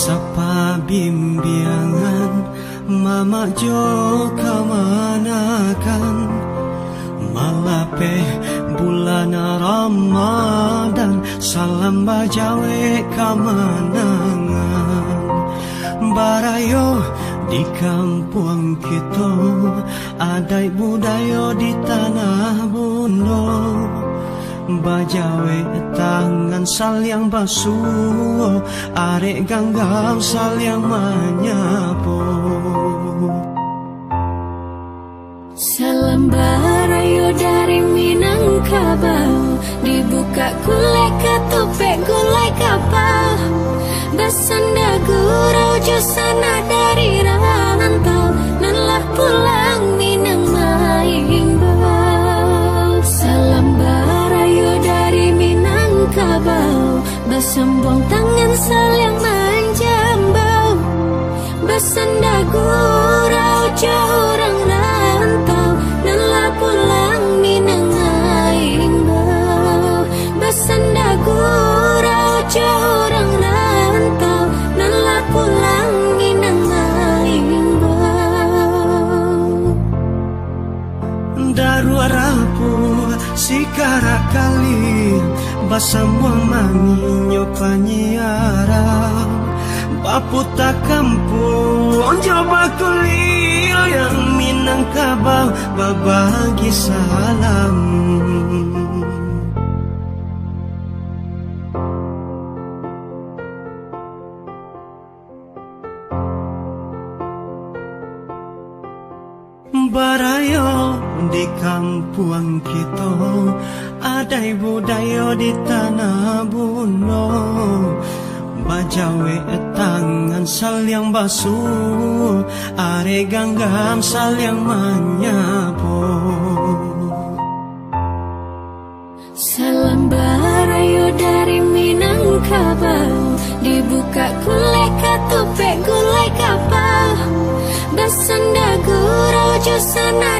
Sapa bimbingan mama jo kamanakan malape bulan Ramadan salam bajawe kamanangan barayo di kampung kita adai budaya di tanah bundo bajawe tangan saling basuh arek ganggang saling menyapu salam barayo dari Minangkabau dibuka gulai ketupek gulai kapal basanda gurau josana dari rantau nanlah pulang Minang maing bau salam barayo dari Minangkabau basembong tangan saling menjambau basanda gurau jorang rantau nanlah pulang Minang maing bau basanda gurau jorang rantau nanlah pulang Minang maing bau daru rapu sikara kali basambuang manginyo panyiarang baputa kampung coba kulil yang Minangkabau babagi salam barayo di kampung kita adai budaya di tanah bundo bajawe tangan saling basuh are ganggam saling menyapu salam barayo dari Minangkabau dibuka gulai ketupek gulai kapal basanda gurau josana